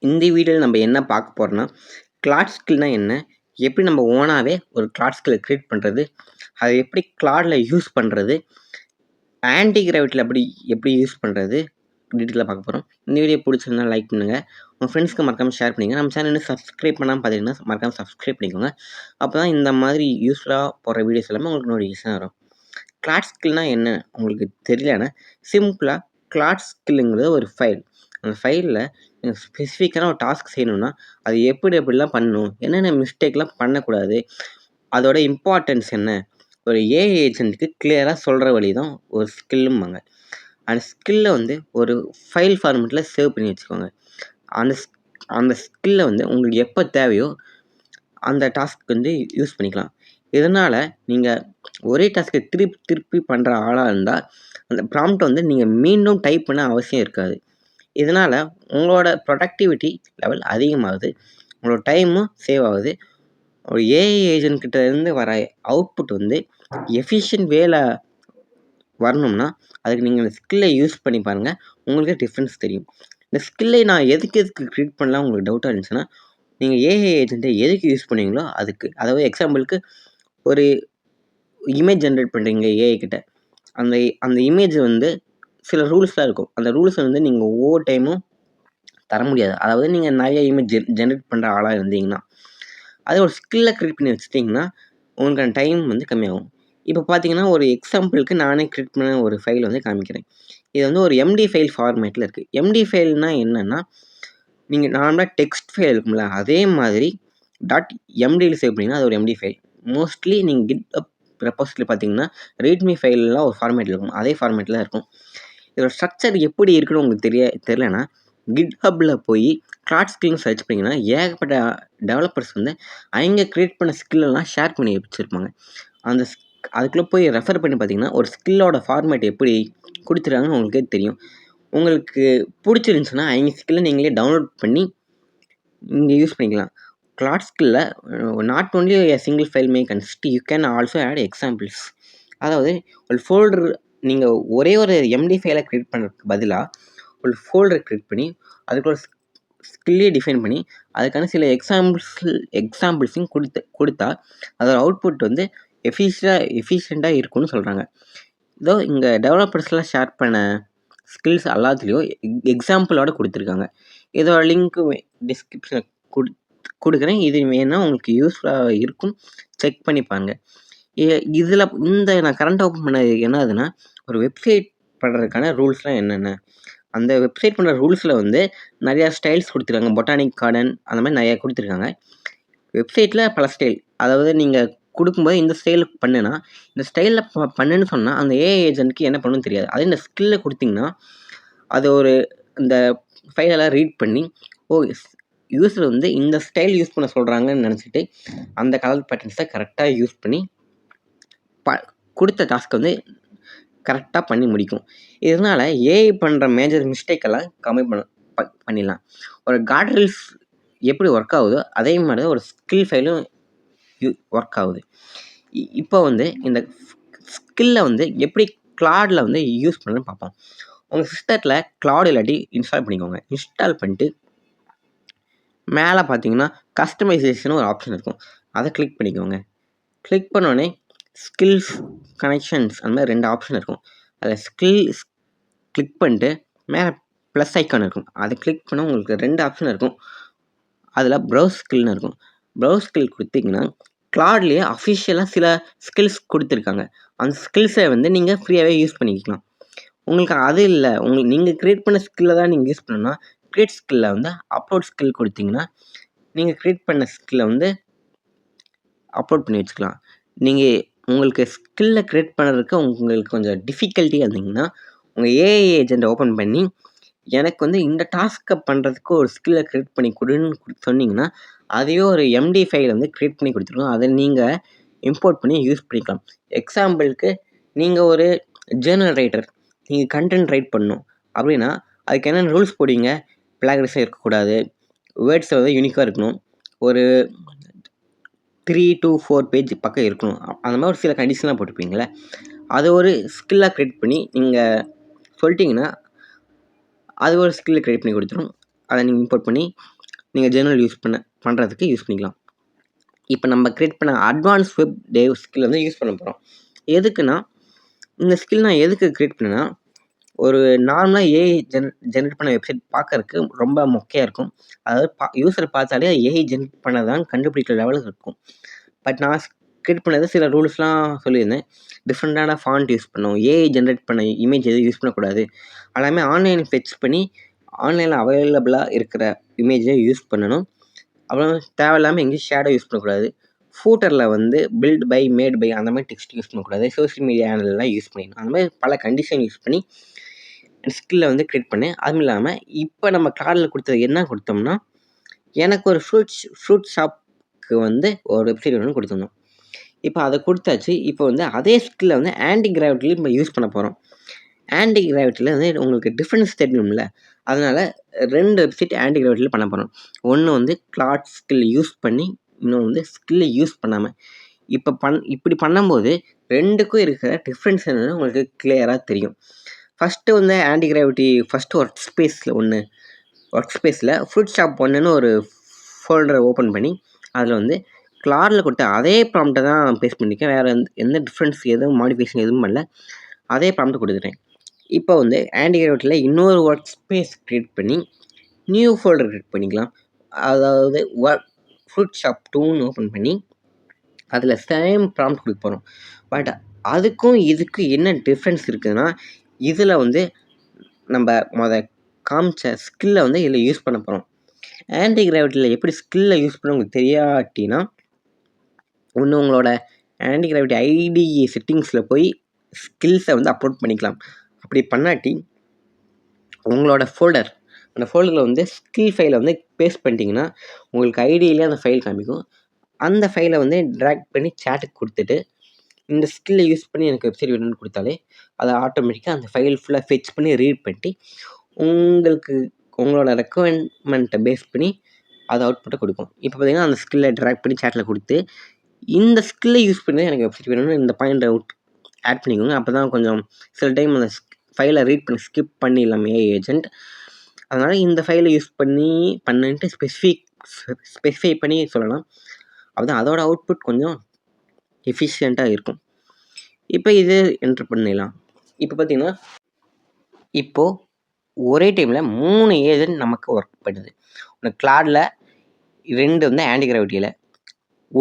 இந்த வீடியோவில் நம்ம என்ன பார்க்க போகிறோம்னா கிளாட் ஸ்கில்னா என்ன, எப்படி நம்ம ஓனாகவே ஒரு கிளாட் ஸ்கில்லை க்ரியேட் பண்ணுறது, அதை எப்படி கிளாடில் யூஸ் பண்ணுறது, ஆன்டி கிராவிட்டியில் எப்படி யூஸ் பண்ணுறது டீட்டெயிலாக பார்க்க போகிறோம். இந்த வீடியோ பிடிச்சிருந்தா லைக் பண்ணுங்கள், உங்கள் ஃப்ரெண்ட்ஸ்க்கு மறக்காமல் ஷேர் பண்ணிங்க. நம்ம சேனல் இன்னும் சப்ஸ்கிரைப் பண்ணாமல் பார்த்தீங்கன்னா மறக்காமல் சப்ஸ்கிரைப் பண்ணிக்கோங்க. அப்போ தான் இந்த மாதிரி யூஸ்ஃபுல்லாக போகிற வீடியோஸ் எல்லாமே உங்களுக்கு நோட்டிஃபிகேஷன் வரும். கிளாட் ஸ்கில்னா என்ன உங்களுக்கு தெரியலன்னா சிம்பிளாக கிளாட் ஸ்கில்லுங்கிறது ஒரு ஃபைல். அந்த ஃபைலில் நீங்கள் ஸ்பெசிஃபிக்கான ஒரு டாஸ்க் செய்யணும்னா அது எப்படிலாம் பண்ணணும், என்னென்ன மிஸ்டேக்லாம் பண்ணக்கூடாது, அதோட இம்பார்ட்டன்ஸ் என்ன, ஒரு ஏஐ ஏஜென்ட்டுக்கு கிளியராக சொல்கிற வழி தான் ஒரு ஸ்கில்லும்பாங்க. அந்த ஸ்கில்லை ஒரு ஃபைல் ஃபார்மெட்டில் சேவ் பண்ணி வச்சுக்கோங்க. அந்த அந்த ஸ்கில்லை உங்களுக்கு எப்போ தேவையோ அந்த டாஸ்க் யூஸ் பண்ணிக்கலாம். இதனால் நீங்கள் ஒரே டாஸ்க்கை திருப்பி பண்ணுற ஆளாக இருந்தால் அந்த ப்ராம்ப்டை நீங்கள் மீண்டும் டைப் பண்ண அவசியம் இருக்காது. இதனால் உங்களோட ப்ரொடக்டிவிட்டி லெவல் அதிகமாகுது, உங்களோட டைமும் சேவ் ஆகுது. ஒரு ஏஐ ஏஜென்ட்கிட்ட இருந்து வர அவுட்புட் எஃபிஷியன்ட் வேல வரணும்னா அதுக்கு நீங்கள் இந்த ஸ்கில்லை யூஸ் பண்ணி பாருங்கள், உங்களுக்கு டிஃப்ரென்ஸ் தெரியும். இந்த ஸ்கில்லை நான் எதுக்கு க்ரியேட் பண்ணலாம் உங்களுக்கு டவுட்டாக இருந்துச்சுன்னா, நீங்கள் ஏஐ ஏஜென்ட்டை எதுக்கு யூஸ் பண்ணுவீங்களோ அதுக்கு. அதாவது எக்ஸாம்பிளுக்கு ஒரு இமேஜ் ஜென்ரேட் பண்ணுறீங்க ஏஐ கிட்ட, அந்த அந்த இமேஜ் சில ரூல்ஸ்லாம் இருக்கும். அந்த ரூல்ஸை நீங்கள் ஒவ்வொரு டைமும் தர முடியாது. அதாவது நீங்கள் நிறைய இமேஜ் ஜென்ரேட் பண்ணுற ஆளாக இருந்தீங்கன்னா, அதே ஒரு ஸ்கில்லை க்ரியேட் பண்ணி வச்சுட்டிங்கன்னா உங்களுக்கான டைம் கம்மியாகும். இப்போ பார்த்தீங்கன்னா ஒரு எக்ஸாம்பிளுக்கு நானே க்ரியேட் பண்ண ஒரு ஃபைல் காமிக்கிறேன். இது ஒரு எம்டி ஃபைல் ஃபார்மேட்டில் இருக்குது. எம்டி ஃபைல்னால் என்னென்னா, நீங்கள் நார்மலாக டெக்ஸ்ட் ஃபைல் இருக்கும்ல அதே மாதிரி .mdயில் சேவ் பண்ணிங்கன்னா அது ஒரு எம்டி ஃபைல். மோஸ்ட்லி நீங்கள் GitHub ரெபாசிட்டரி பார்த்தீங்கன்னா ரீட்மி ஃபைல்லாம் ஒரு ஃபார்மேட்டில் இருக்கும், அதே ஃபார்மேட்டில் இருக்கும். இதோட ஸ்ட்ரக்சர் எப்படி இருக்குன்னு உங்களுக்கு தெரியலைன்னா GitHubல போய் கிளாட் ஸ்கில்னு சர்ச் பண்ணிங்கன்னா ஏகப்பட்ட டெவலப்பர்ஸ் அவங்க க்ரியேட் பண்ண ஸ்கில்லெல்லாம் ஷேர் பண்ணி வச்சுருப்பாங்க. அதுக்குள்ளே போய் ரெஃபர் பண்ணி பார்த்தீங்கன்னா ஒரு ஸ்கில்லோட ஃபார்மேட் எப்படி கொடுத்துருக்காங்கன்னு உங்களுக்கே தெரியும். உங்களுக்கு பிடிச்சிருந்துச்சுன்னா அவங்க ஸ்கில்லை நீங்களே டவுன்லோட் பண்ணி நீங்கள் யூஸ் பண்ணிக்கலாம். கிளாட் ஸ்கில்ல not only a single file may consist, you can also add examples. அதாவது ஒரு ஃபோல்டர் நீங்கள் ஒரே ஒரு எம்டி ஃபைலை க்ரியேட் பண்ணுறதுக்கு பதிலாக ஒரு ஃபோல்டர் க்ரியேட் பண்ணி அதுக்குள்ள ஸ்கில்லே டிஃபைன் பண்ணி அதுக்கான சில எக்ஸாம்பிள்ஸையும் கொடுத்தா அதோட அவுட்புட் எஃபிஷியண்ட்டாக இருக்கும்னு சொல்கிறாங்க. இதோ இங்கே டெவலப்பர்ஸ்லாம் ஷேர் பண்ண ஸ்கில்ஸ் எல்லாத்துலேயும் எக்ஸாம்பிளோட கொடுத்துருக்காங்க. இதோட லிங்க்கு டிஸ்கிரிப்ஷனில் கொடுக்குறேன். இது வேணால் உங்களுக்கு யூஸ்ஃபுல்லாக இருக்கும், செக் பண்ணி பாருங்கள். இதில் நான் கரண்ட் ஓப்பன் பண்ண என்னதுன்னா ஒரு வெப்சைட் பண்ணுறதுக்கான ரூல்ஸ்லாம் என்னென்ன, அந்த வெப்சைட் பண்ணுற ரூல்ஸில் நிறையா ஸ்டைல்ஸ் கொடுத்துருக்காங்க. பொட்டானிக் கார்டன் அந்த மாதிரி நிறையா கொடுத்துருக்காங்க. வெப்சைட்டில் பல ஸ்டைல், அதாவது நீங்கள் கொடுக்கும்போது இந்த ஸ்டைல் பண்ணுன்னா இந்த ஸ்டைலில் பண்ணுன்னு சொன்னால் அந்த ஏஐ ஏஜென்ட்க்கு என்ன பண்ணணும்னு தெரியாது. அதே இந்த ஸ்கில்லை கொடுத்திங்கன்னா அது இந்த ஃபைலெல்லாம் ரீட் பண்ணி யூஸர் இந்த ஸ்டைல் யூஸ் பண்ண சொல்கிறாங்கன்னு நினச்சிட்டு அந்த கலர் பேட்டர்ன்ஸை கரெக்டாக யூஸ் பண்ணி கொடுத்த டாஸ்க்கை கரெக்டாக பண்ணி முடிக்கும். இதனால் ஏஐ பண்ணுற மேஜர் மிஸ்டேக்கெல்லாம் கம்மி பண்ணிடலாம். ஒரு கார்ட்ரீல்ஸ் எப்படி ஒர்க் ஆகுதோ அதே மாதிரி தான் ஒரு ஸ்கில் ஃபைலும் ஒர்க் ஆகுது. இப்போ இந்த ஸ்கில்லை எப்படி கிளாடில் யூஸ் பண்ணுறதுன்னு பார்ப்போம். உங்கள் சிஸ்டத்தில் கிளாட் இல்லாட்டி இன்ஸ்டால் பண்ணிக்கோங்க. இன்ஸ்டால் பண்ணிட்டு மேலே பார்த்தீங்கன்னா கஸ்டமைசேஷன் ஒரு ஆப்ஷன் இருக்கும், அதை கிளிக் பண்ணிக்கோங்க. கிளிக் பண்ணோடனே ஸ்கில்ஸ், கனெக்ஷன்ஸ் அந்த மாதிரி 2 ஆப்ஷன் இருக்கும். அதில் ஸ்கில்ஸ் கிளிக் பண்ணிட்டு மேலே ப்ளஸ் ஐக்கான் இருக்கும், அதை கிளிக் பண்ண உங்களுக்கு 2 ஆப்ஷன் இருக்கும். அதில் ப்ரௌஸ் ஸ்கில்னு இருக்கும். ப்ரௌஸ் ஸ்கில் கொடுத்தீங்கன்னா கிளாட்லேயே அஃபிஷியலாக சில ஸ்கில்ஸ் கொடுத்துருக்காங்க. அந்த ஸ்கில்ஸை நீங்கள் ஃப்ரீயாகவே யூஸ் பண்ணிக்கலாம். உங்களுக்கு அது இல்லை, நீங்கள் க்ரியேட் பண்ண ஸ்கில்லை தான் நீங்கள் யூஸ் பண்ணணும்னா க்ரியேட் ஸ்கில்லை அப்லோட் ஸ்கில் கொடுத்தீங்கன்னா நீங்கள் க்ரியேட் பண்ண ஸ்கில்லை அப்லோட் பண்ணி வச்சுக்கலாம். நீங்கள் உங்களுக்கு ஸ்கில்லை க்ரியேட் பண்ணுறதுக்கு உங்களுக்கு கொஞ்சம் டிஃபிகல்ட்டியாக இருந்தீங்கன்னா உங்கள் ஏஐ ஏஜென்ட்டை ஓப்பன் பண்ணி எனக்கு இந்த டாஸ்க்கை பண்ணுறதுக்கு ஒரு ஸ்கில்லை க்ரியேட் பண்ணி கொடுன்னு சொன்னீங்கன்னா அதையே ஒரு எம்டி ஃபைல் க்ரியேட் பண்ணி கொடுத்துருக்கோம். அதை நீங்கள் இம்போர்ட் பண்ணி யூஸ் பண்ணிக்கலாம். எக்ஸாம்பிளுக்கு நீங்கள் ஒரு ஜேர்னல் ரைட்டர், நீங்கள் கண்டென்ட் ரைட் பண்ணணும் அப்படின்னா அதுக்கு என்னென்ன ரூல்ஸ் போடுவீங்க, பிளாகரிசம் இருக்கக்கூடாது, வேர்ட்ஸ் யூனிக்காக இருக்கணும், ஒரு 3 to 4 பேஜ் பக்கம் இருக்கணும், அந்த மாதிரி ஒரு சில கண்டிஷன்லாம் போட்டுருப்பீங்களே, அது ஒரு ஸ்கில்லாக க்ரியேட் பண்ணி நீங்கள் சொல்லிட்டிங்கன்னா அது ஒரு ஸ்கில்லை க்ரியேட் பண்ணி கொடுத்துரும். அதை நீங்கள் இம்போர்ட் பண்ணி நீங்கள் ஜெர்னல் யூஸ் பண்ணுறதுக்கு யூஸ் பண்ணிக்கலாம். இப்போ நம்ம கிரியேட் பண்ண அட்வான்ஸ் வெப் டேவ் ஸ்கில் வந்து யூஸ் பண்ண போகிறோம். எதுக்குன்னா, இந்த ஸ்கில் நான் எதுக்கு கிரியேட் பண்ணேன்னா, ஒரு நார்மலாக ஏஐ ஜென்ரேட் பண்ண வெப்சைட் பார்க்கறதுக்கு ரொம்ப மொக்கையாக இருக்கும். அதாவது யூசர் பார்த்தாலே ஏஐ ஜென்ரேட் பண்ணதான் கண்டுபிடிக்கிற லெவலுக்கு இருக்கும். பட் நான் கிரியேட் பண்ணது சில ரூல்ஸ்லாம் சொல்லியிருந்தேன். டிஃப்ரெண்ட்டான ஃபாண்ட் யூஸ் பண்ணணும், ஏஐ ஜென்ரேட் பண்ண இமேஜ் எதுவும் யூஸ் பண்ணக்கூடாது, எல்லாமே ஆன்லைன் ஃபெட்ச் பண்ணி ஆன்லைனில் அவைலபிளாக இருக்கிற இமேஜை யூஸ் பண்ணணும். அப்புறம் தேவையில்லாமல் எங்கேயும் ஷேடோ யூஸ் பண்ணக்கூடாது. ஃபூட்டரில் வந்து பில்ட் பை மேட் பை அந்த மாதிரி டெக்ஸ்ட் யூஸ் பண்ணக்கூடாது. சோஷியல் மீடியா ஹேண்டல்லாம் யூஸ் பண்ணிடணும். அந்த மாதிரி பல கண்டிஷன் யூஸ் பண்ணி ஸ்கில்லை வந்து கிரியேட் பண்ணேன். அதுவும் இல்லாமல் இப்போ நம்ம கிளாடில் கொடுத்தது என்ன கொடுத்தோம்னா, எனக்கு ஒரு ஃப்ரூட் ஷாப்புக்கு வந்து ஒரு வெப்சைட் ஒன்று கொடுத்துருந்தோம். இப்போ அதை கொடுத்தாச்சு. இப்போ வந்து அதே ஸ்கில்லை வந்து ஆன்டி கிராவிட்டிலையும் நம்ம யூஸ் பண்ண போகிறோம். ஆன்டி கிராவிட்டியில் வந்து உங்களுக்கு டிஃப்ரென்ஸ் தெரியணும்ல, அதனால் 2 வெப்சைட் ஆன்டி கிராவிட்டியில் பண்ண போகிறோம். ஒன்று வந்து கிளாட் ஸ்கில் யூஸ் பண்ணி, இன்னொன்று வந்து ஸ்கில்லை யூஸ் பண்ணாமல். இப்படி பண்ணும்போது 2க்கும் இருக்கிற டிஃப்ரென்ஸ் என்னென்னு உங்களுக்கு கிளியராக தெரியும். ஃபஸ்ட்டு வந்து ஆன்டி கிராவிட்டி ஃபஸ்ட்டு ஒர்க் ஸ்பேஸில் ஃப்ரூட் ஷாப் ஒன்றுன்னு ஒரு ஃபோல்டரை ஓப்பன் பண்ணி அதில் வந்து கிளாடில் கொடுத்த அதே ப்ராம்ப்டை தான் பேஸ்ட் பண்ணியிருக்கேன். வேறு எந்த டிஃப்ரென்ஸ் எதுவும் மாடிஃபிகேஷன் எதுவும் பண்ணல. அதே ப்ராம்ப்ட் கொடுத்துட்டேன். இப்போ வந்து ஆன்டி கிராவிட்டியில் இன்னொரு ஒர்க் ஸ்பேஸ் க்ரியேட் பண்ணி நியூ ஃபோல்டர் க்ரியேட் பண்ணிக்கலாம். அதாவது ஃப்ரூட் ஷாப் 2ன்னு ஓப்பன் பண்ணி அதில் சேம் ப்ராம்ப்ட் கொடுக்க போகிறோம். பட் அதுக்கும் இதுக்கும் என்ன டிஃப்ரென்ஸ் இருக்குதுன்னா, இதில் வந்து நம்ம காமிச்ச ஸ்கில்லை வந்து இதில் யூஸ் பண்ண போகிறோம். ஆன்டி கிராவிட்டியில் எப்படி ஸ்கில்லை யூஸ் பண்ண உங்களுக்கு தெரியாட்டினா, ஒன்று உங்களோட ஆன்டி கிராவிட்டி ஐடிஇ செட்டிங்ஸில் போய் ஸ்கில்ஸை வந்து அப்லோட் பண்ணிக்கலாம். அப்படி பண்ணாட்டி உங்களோட அந்த ஃபோல்டரில் வந்து ஸ்கில் ஃபைலை வந்து பேஸ்ட் பண்ணிட்டீங்கன்னா உங்களுக்கு ஐடியிலே அந்த ஃபைல் காமிக்கும். அந்த ஃபைலை வந்து ட்ராக் பண்ணி சேட்டுக்கு கொடுத்துட்டு இந்த ஸ்கில்லை யூஸ் பண்ணி எனக்கு வெப்சைட் வேணும்னு கொடுத்தாலே அதை ஆட்டோமேட்டிக்காக அந்த ஃபைல் ஃபுல்லாக ஃபெச் பண்ணி ரீட் பண்ணிட்டு உங்களோட ரெக்குவயர்மெண்ட்டை பேஸ் பண்ணி அதை அவுட்புட்டை கொடுக்கும். இப்போ பார்த்தீங்கன்னா அந்த ஸ்கில்லை ட்ராக் பண்ணி சேட்டில் கொடுத்து இந்த ஸ்கில்லை யூஸ் பண்ணி எனக்கு வெப்சைட் வேணும்னு இந்த பாயிண்ட் ஆட் பண்ணிக்கோங்க. அப்போ தான் கொஞ்சம் சில டைம் அந்த ஃபைலை ரீட் பண்ணி ஸ்கிப் பண்ணிடலாம் ஏஜென்ட். அதனால் இந்த ஃபைலை யூஸ் பண்ணிட்டு ஸ்பெசிஃபை பண்ணி சொல்லலாம். அப்போ தான் அதோட அவுட்புட் கொஞ்சம் எஃபிஷியண்ட்டாக இருக்கும். இப்போ இது என்ட்ரு பண்ணிடலாம். இப்போ பார்த்தீங்கன்னா இப்போது ஒரே டைமில் 3 ஏஜென்ட் நமக்கு ஒர்க் பண்ணுது. ஒன்று கிளாடில், 2 வந்து ஆன்டி கிராவிட்டியில்,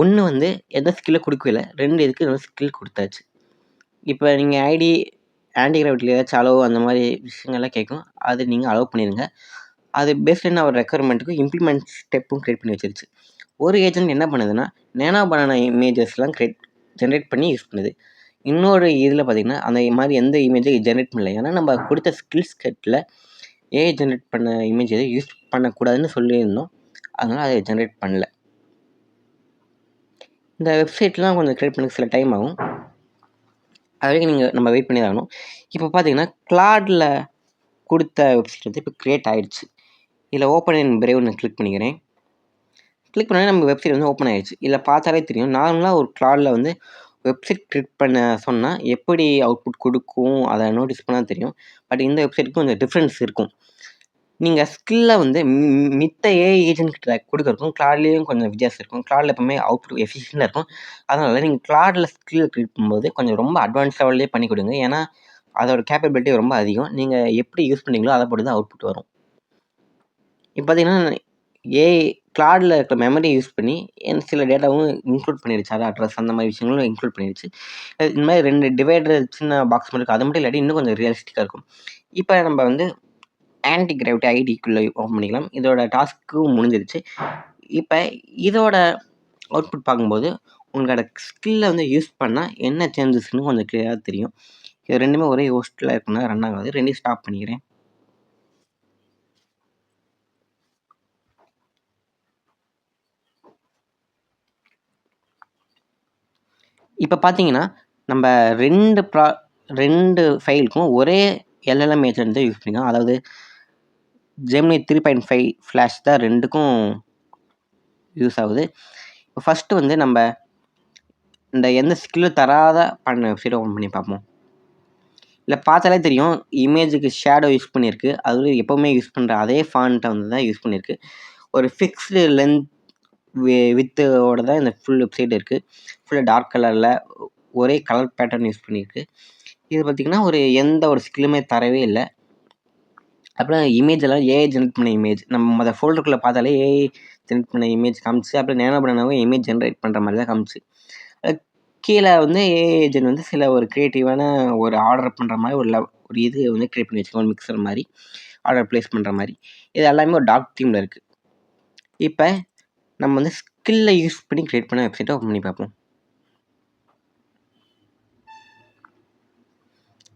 1 வந்து எந்த ஸ்கில்லை கொடுக்கல, 2 இதுக்கு இன்னொரு ஸ்கில் கொடுத்தாச்சு. இப்போ நீங்கள் ஆன்டி கிராவிட்டியில் ஏதாச்சும் அலோவ் அந்த மாதிரி விஷயங்கள்லாம் கேட்கும். அது நீங்கள் அலோவ் பண்ணிடுங்க. அது பேஸ்ட் ஒரு ரெக்குயர்மெண்ட்டுக்கும் இம்ப்ளிமெண்ட் ஸ்டெப்பும் க்ரியேட் பண்ணி வச்சிருச்சு. ஒரு ஏஜென்ட் என்ன பண்ணுதுன்னா, நேனோ பனானா இமேஜஸ்லாம் ஜென்ரேட் பண்ணி யூஸ் பண்ணுது. இன்னொரு இதில் பார்த்திங்கன்னா அந்த மாதிரி எந்த இமேஜும் ஜென்ரேட் பண்ணல. ஏன்னா நம்ம கொடுத்த ஸ்கில் செட்டில் ஏஐ ஜென்ரேட் பண்ண இமேஜ் எதுவும் யூஸ் பண்ணக்கூடாதுன்னு சொல்லியிருந்தோம். அதனால் அதை ஜென்ரேட் பண்ணல. இந்த வெப்சைட்லாம் கொஞ்சம் க்ரியேட் பண்ண சில டைம் ஆகும். அது வரைக்கும் நம்ம வெயிட் பண்ணி தான் ஆகணும். இப்போ பார்த்தீங்கன்னா கிளாடில் கொடுத்த வெப்சைட் வந்து இப்போ க்ரியேட் ஆகிடுச்சு. இதில் ஓப்பன் இன் பிரேவ்னு கிளிக் பண்ணிக்கிறேன். கிளிக் பண்ணாலே நம்ம வெப்சைட் வந்து ஓப்பன் ஆகிடுச்சு. இதில் பார்த்தாலே தெரியும். நார்மலாக ஒரு கிளாடில் வந்து வெப்சைட் கிரியேட் பண்ண சொன்னால் எப்படி அவுட்புட் கொடுக்கும் அதை நோட்டீஸ் பண்ணால் தெரியும். பட் இந்த வெப்சைட்டுக்கும் கொஞ்சம் டிஃப்ரென்ஸ் இருக்கும். நீங்கள் ஸ்கில்லை வந்து மித்த ஏஐ ஏஜென்ட் கிட்ட கொடுக்குறக்கும் கிளாட்லேயும் கொஞ்சம் வித்தியாசம் இருக்கும். கிளாடில் எப்பவுமே அவுட்புட் எஃபிஷியண்டாக இருக்கும். அதனால் நீங்கள் கிளாடில் ஸ்கில் கிரியேட் பண்ணும்போது கொஞ்சம் ரொம்ப அட்வான்ஸ் லெவல்லே பண்ணி கொடுங்க. ஏன்னா அதோட கேப்பபிலிட்டி ரொம்ப அதிகம். நீங்கள் எப்படி யூஸ் பண்ணீங்களோ அதை பொறுத்து தான் அவுட்புட் வரும். இப்போ பார்த்தீங்கன்னா கிளாடில் இருக்கிற மெமரி யூஸ் பண்ணி சில டேட்டாவும் இன்க்ளூட் பண்ணிடுச்சு. அது அட்ரஸ் அந்த மாதிரி விஷயங்களும் இன்க்ளூட் பண்ணிடுச்சு. இந்த மாதிரி 2 டிவைடர் சின்ன பாக்ஸ் மட்டும் இருக்குது. அது மட்டும் இல்லாட்டி இன்னும் கொஞ்சம் ரியலிஸ்டிக்காக இருக்கும். இப்போ நம்ம வந்து ஆன்டி கிராவிட்டி ஐடிக்குள்ளே ஓப்பன் பண்ணிக்கலாம். இதோட டாஸ்க்கும் முடிஞ்சிருச்சு. இப்போ இதோட அவுட்புட் பார்க்கும்போது உங்களோட ஸ்கில்லை வந்து யூஸ் பண்ணால் என்ன சேஞ்சஸ்ன்னு கொஞ்சம் கிளியராக தெரியும். இது 2மே ஒரே ஹோஸ்ட்டில் இருக்குன்னா ரன் ஆகாது. 2யும் ஸ்டாப் பண்ணிக்கிறேன். இப்போ பார்த்தீங்கன்னா நம்ம 2 ஃபைலுக்கும் ஒரே எல்எல்எம் ஏஜென்ட் தான் யூஸ் பண்ணிக்கலாம். அதாவது ஜெமினி 3.5 ஃப்ளாஷ் தான் 2க்கும் யூஸ் ஆகுது. இப்போ ஃபஸ்ட்டு வந்து நம்ம எந்த ஸ்கில்லும் தராத பண்ண வெப்சைட்டை ஓப்பன் பண்ணி பார்ப்போம். இதில பார்த்தாலே தெரியும். இமேஜுக்கு ஷேடோ யூஸ் பண்ணியிருக்கு. அதுவும் எப்பவுமே யூஸ் பண்ற அதே ஃபாண்ட்ட வந்து தான் யூஸ் பண்ணியிருக்கு. ஒரு ஃபிக்ஸ்டு லென்த் வித்தோட தான் இந்த ஃபுல் வெப்சைட் இருக்கு. ஃபுல்லா டார்க் கலர்ல ஒரே கலர் பேட்டர்ன் யூஸ் பண்ணியிருக்கு. இது பார்த்தீங்கன்னா, எந்த ஒரு ஸ்கில்லுமே தரவே இல்ல. அப்புறம் இமேஜ் எல்லாம் ஏஐ ஜெனரேட் பண்ண இமேஜ். நம்ம அந்த ஃபோல்டருக்குள்ள பார்த்தாலே ஏஐ ஜெனரேட் பண்ண இமேஜ் காமிச்சு. அப்புறம் நேனோ பனானாவும் இமேஜ் ஜெனரேட் பண்ற மாரி தான் காமிச்சு. கீழ வந்து ஏஐ ஏஜென்ட் வந்து சில ஒரு கிரியேட்டிவான ஒரு ஆர்டர் பண்ற மாரி ஒரு இது வந்து கிரியேட் பண்ணி வச்சிருக்காங்க. ஒரு மிக்சர் மாரி. ஆர்டர் பிளேஸ் பண்ற மாரி. இது எல்லாமே ஒரு டார்க் தீம்ல இருக்கு. இப்ப நம்ம வந்து ஸ்கில்ல யூஸ் பண்ணி கிரியேட் பண்ண வெப்சைட்ட ஓப்பன் பண்ணி பார்ப்போம்.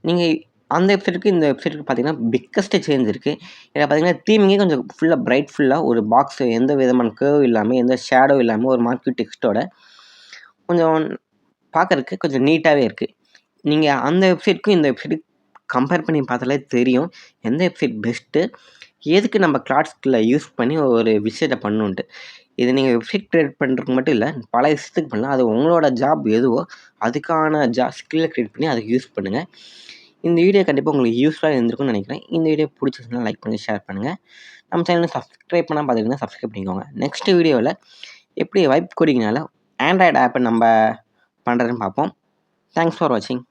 நீங்க அந்த வெப்சைட்டுக்கு இந்த வெப்சைட்டுக்கு பார்த்தீங்கன்னா, பிக்கஸ்ட் சேஞ்ச் இருக்கு. இதில பார்த்தீங்கன்னா, தீமிங்கே கொஞ்சம் ஃபுல்லா பிரைட்ஃபுல்லா ஒரு பாக்ஸ் எந்த விதமான கர்வ் இல்லாம, எந்த ஷேடோ இல்லாம ஒரு மார்க்யூ டெக்ஸ்ட்டோட கொஞ்சம் பார்க்கறக்கு கொஞ்சம் நீட்டாவே இருக்கு. நீங்க அந்த வெப்சைட்க்கும் இந்த வெப்சைட்டுக்கும் கம்பேர் பண்ணி பார்த்தாலே தெரியும். எந்த வெப்சைட் பெஸ்ட்டு, எதுக்கு நம்ம கிளாட் ஸ்கில்ல யூஸ் பண்ணி ஒரு விஷயத்த பண்ணணுன்ட்டு. இது நீங்க வெப்சைட் கிரியேட் பண்றதுக்கு மட்டும் இல்ல, பல விஷயத்துக்கு பண்ணலாம். அது உங்களோட ஜாப் எதுவோ, அதுக்கான ஸ்கில்ல கிரியேட் பண்ணி அதுக்கு யூஸ் பண்ணுங்க. இந்த வீடியோ கண்டிப்பா உங்களுக்கு யூஸ்ஃபுல்லா இருந்திருக்கும்னு நினைக்கிறேன். இந்த வீடியோ பிடிச்சிருந்தா லைக் பண்ணுங்க, ஷேர் பண்ணுங்க. நம்ம சேனல சப்ஸ்கிரைப் பண்ணாம பார்த்துருந்தீங்கன்னா சப்ஸ்கிரைப் பண்ணிக்கோங்க. நெக்ஸ்ட் வீடியோல எப்படி வைப் கோடிங்னால ஆண்ட்ராய்டு ஆப்ப நம்ப பண்றதுன்னு பார்ப்போம். தேங்க்ஸ் ஃபார் வாட்சிங்.